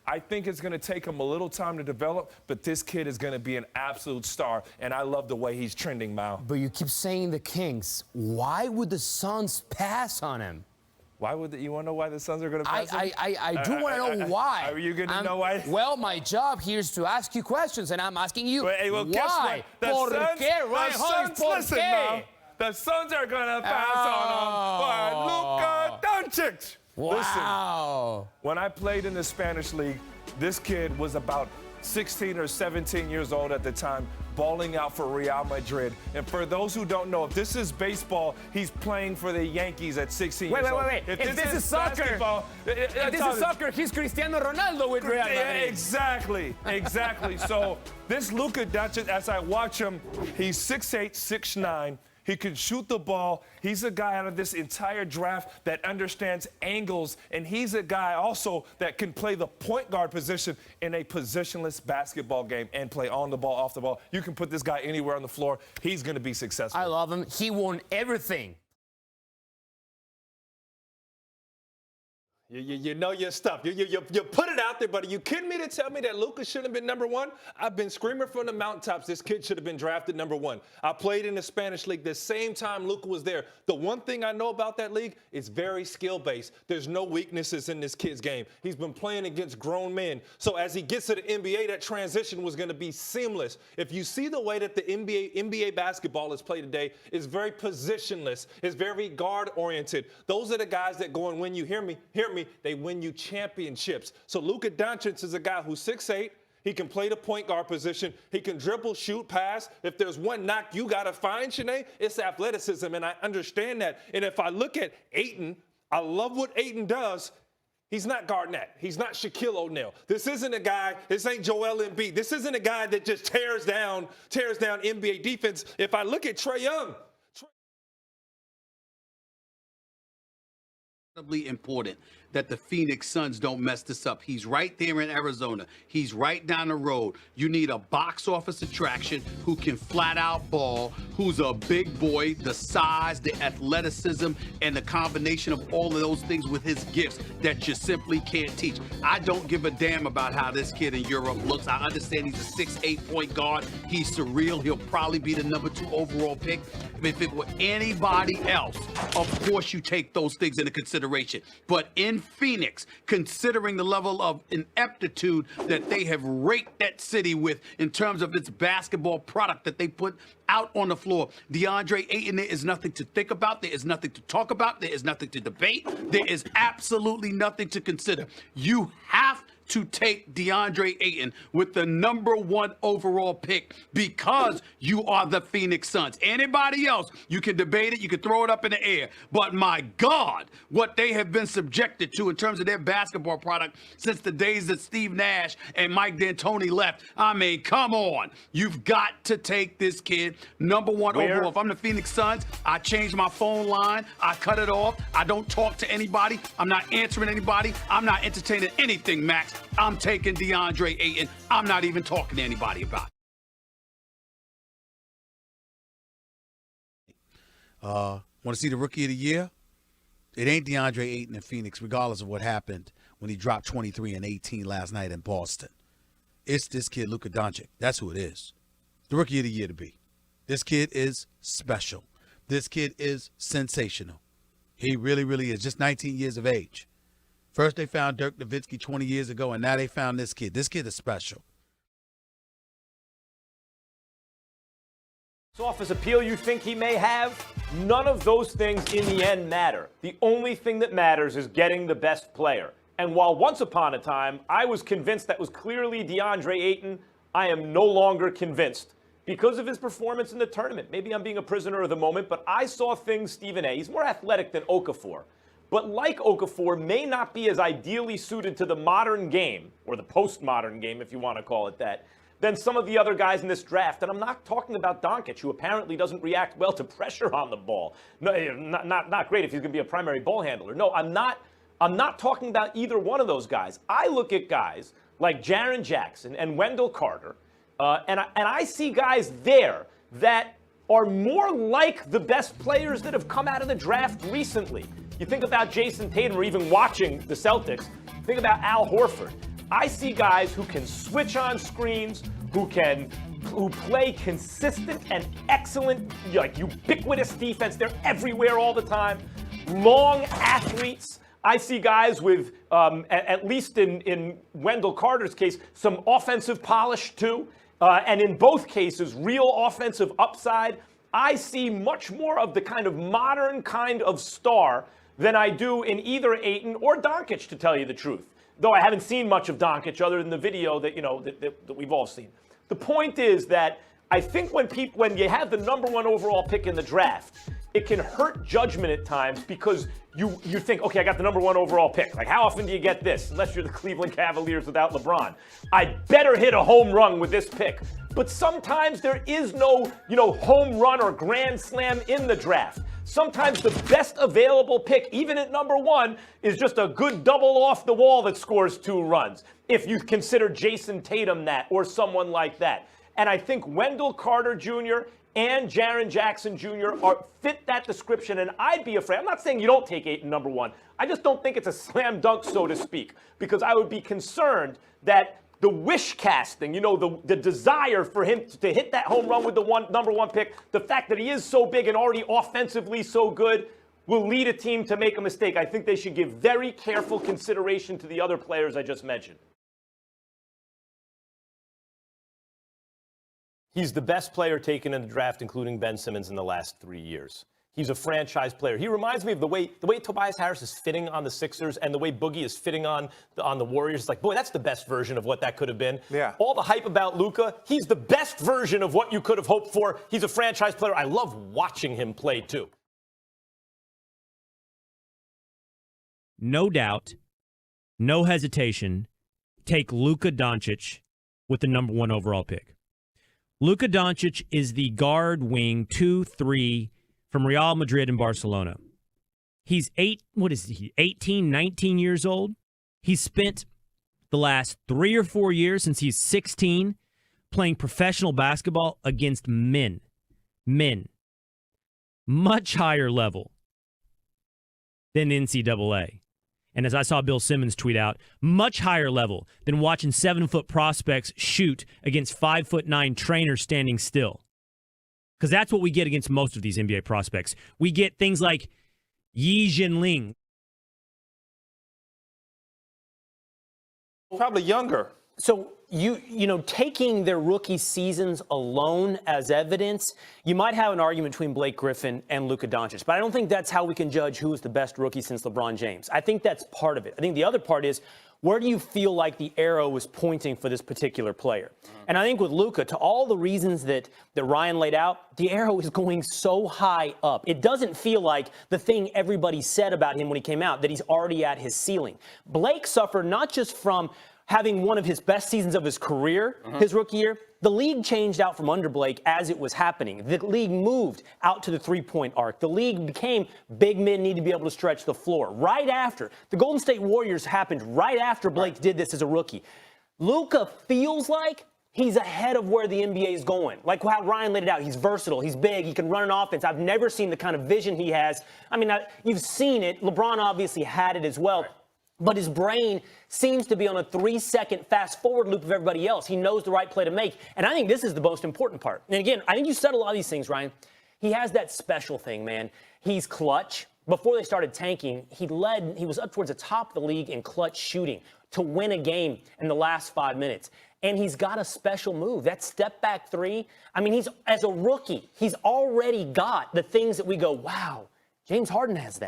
I think it's going to take him a little time to develop, but this kid is going to be an absolute star, and I love the way he's trending, Mal. But you keep saying the Kings. Why would the Suns pass on him? Why would you want to know why the Suns are going to pass him? I do want to know why. Are you going to know why? Well, my job here is to ask you questions, and I'm asking you why. ¿Por qué? Listen, Mal. The Suns are going to pass on him for Luka Doncic. Wow. Listen, when I played in the Spanish league, this kid was about 16 or 17 years old at the time, balling out for Real Madrid. And for those who don't know, if this is baseball, he's playing for the Yankees at 16 years old. Wait. If this is soccer, he's Cristiano Ronaldo with Real Madrid. Exactly. So this Luka Doncic, as I watch him, he's 6'8", 6'9". He can shoot the ball. He's a guy out of this entire draft that understands angles, and he's a guy also that can play the point guard position in a positionless basketball game and play on the ball, off the ball. You can put this guy anywhere on the floor. He's going to be successful. I love him. He won everything. You know your stuff. You put it out there, but are you kidding me to tell me that Luka shouldn't have been number one? I've been screaming from the mountaintops this kid should have been drafted number one. I played in the Spanish league the same time Luka was there. The one thing I know about that league is very skill-based. There's no weaknesses in this kid's game. He's been playing against grown men. So as he gets to the NBA, that transition was going to be seamless. If you see the way that the NBA basketball is played today, it's very positionless. It's very guard-oriented. Those are the guys that go and win you. Hear me. They win you championships. So Luka Doncic is a guy who's 6'8". He can play the point guard position. He can dribble, shoot, pass. If there's one knock you got to find, Shanae, it's athleticism, and I understand that. And if I look at Ayton, I love what Ayton does. He's not Garnett. He's not Shaquille O'Neal. This isn't a guy, this ain't Joel Embiid. This isn't a guy that just tears down NBA defense. If I look at Trae Young, important that the Phoenix Suns don't mess this up. He's right there in Arizona. He's right down the road. You need a box office attraction who can flat out ball, who's a big boy, the size, the athleticism, and the combination of all of those things with his gifts that you simply can't teach. I don't give a damn about how this kid in Europe looks. I understand he's a 6'8" point guard. He's surreal. He'll probably be the number 2 overall pick. If it were anybody else, of course you take those things into consideration. But in Phoenix, considering the level of ineptitude that they have raked that city with in terms of its basketball product that they put out on the floor, DeAndre Ayton, there is nothing to think about. There is nothing to talk about. There is nothing to debate. There is absolutely nothing to consider. You have to take DeAndre Ayton with the number 1 overall pick because you are the Phoenix Suns. Anybody else, you can debate it, you can throw it up in the air. But my God, what they have been subjected to in terms of their basketball product since the days that Steve Nash and Mike D'Antoni left. I mean, come on. You've got to take this kid number 1 overall. If I'm the Phoenix Suns, I change my phone line. I cut it off. I don't talk to anybody. I'm not answering anybody. I'm not entertaining anything, Max. I'm taking DeAndre Ayton. I'm not even talking to anybody about it. Want to see the Rookie of the Year? It ain't DeAndre Ayton in Phoenix, regardless of what happened when he dropped 23 and 18 last night in Boston. It's this kid, Luka Doncic. That's who it is. The Rookie of the Year to be. This kid is special. This kid is sensational. He really, really is. Just 19 years of age. First they found Dirk Nowitzki 20 years ago, and now they found this kid. This kid is special. Office appeal you think he may have, none of those things in the end matter. The only thing that matters is getting the best player. And while once upon a time I was convinced that was clearly DeAndre Ayton, I am no longer convinced because of his performance in the tournament. Maybe I'm being a prisoner of the moment, but I saw things Stephen A. He's more athletic than Okafor. But like Okafor, may not be as ideally suited to the modern game, or the postmodern game, if you want to call it that, than some of the other guys in this draft. And I'm not talking about Doncic, who apparently doesn't react well to pressure on the ball. No, not great if he's going to be a primary ball handler. No, I'm not talking about either one of those guys. I look at guys like Jaren Jackson and Wendell Carter, and I see guys there that are more like the best players that have come out of the draft recently. You think about Jason Tatum, or even watching the Celtics, think about Al Horford. I see guys who can switch on screens, who play consistent and excellent, like ubiquitous defense. They're everywhere all the time. Long athletes. I see guys with, at least in Wendell Carter's case, some offensive polish too. And in both cases, real offensive upside. I see much more of the kind of modern kind of star than I do in either Ayton or Doncic, to tell you the truth. Though I haven't seen much of Doncic other than the video that, that we've all seen. The point is that I think when you have the number 1 overall pick in the draft, it can hurt judgment at times because you think, okay, I got the number 1 overall pick. Like, how often do you get this? Unless you're the Cleveland Cavaliers without LeBron. I better hit a home run with this pick. But sometimes there is no, home run or grand slam in the draft. Sometimes the best available pick, even at number 1, is just a good double off the wall that scores 2 runs. If you consider Jason Tatum that or someone like that. And I think Wendell Carter Jr. and Jaren Jackson Jr. fit that description, and I'd be afraid. I'm not saying you don't take Ayton number 1. I just don't think it's a slam dunk, so to speak, because I would be concerned that the wish casting, the desire for him to hit that home run with the number 1 pick, the fact that he is so big and already offensively so good, will lead a team to make a mistake. I think they should give very careful consideration to the other players I just mentioned. He's the best player taken in the draft, including Ben Simmons, in the last 3 years. He's a franchise player. He reminds me of the way Tobias Harris is fitting on the Sixers and the way Boogie is fitting on the Warriors. It's like, boy, that's the best version of what that could have been. Yeah. All the hype about Luka, he's the best version of what you could have hoped for. He's a franchise player. I love watching him play, too. No doubt, no hesitation, take Luka Doncic with the number 1 overall pick. Luka Doncic is the guard wing 2-3 from Real Madrid and Barcelona. He's 18, 19 years old. He's spent the last 3 or 4 years since he's 16 playing professional basketball against men. Much higher level than NCAA. And as I saw Bill Simmons tweet out, much higher level than watching 7-foot prospects shoot against 5'9" trainers standing still. Because that's what we get against most of these NBA prospects. We get things like Yi Jinling. Probably younger. So taking their rookie seasons alone as evidence, you might have an argument between Blake Griffin and Luka Doncic, but I don't think that's how we can judge who is the best rookie since LeBron James. I think that's part of it. I think the other part is, where do you feel like the arrow is pointing for this particular player? And I think with Luka, to all the reasons that Ryan laid out, the arrow is going so high up. It doesn't feel like the thing everybody said about him when he came out, that he's already at his ceiling. Blake suffered not just from having one of his best seasons of his career, his rookie year. The league changed out from under Blake as it was happening. The league moved out to the three-point arc. The league became big men need to be able to stretch the floor. Right after, the Golden State Warriors happened right after Blake did this as a rookie. Luka feels like he's ahead of where the NBA is going. Like how Ryan laid it out. He's versatile. He's big. He can run an offense. I've never seen the kind of vision he has. I mean, you've seen it. LeBron obviously had it as well. But his brain seems to be on a 3-second fast-forward loop of everybody else. He knows the right play to make. And I think this is the most important part. And again, I think you said a lot of these things, Ryan. He has that special thing, man. He's clutch. Before they started tanking, he was up towards the top of the league in clutch shooting to win a game in the last 5 minutes. And he's got a special move. That step-back three, I mean, as a rookie, he's already got the things that we go, wow, James Harden has that.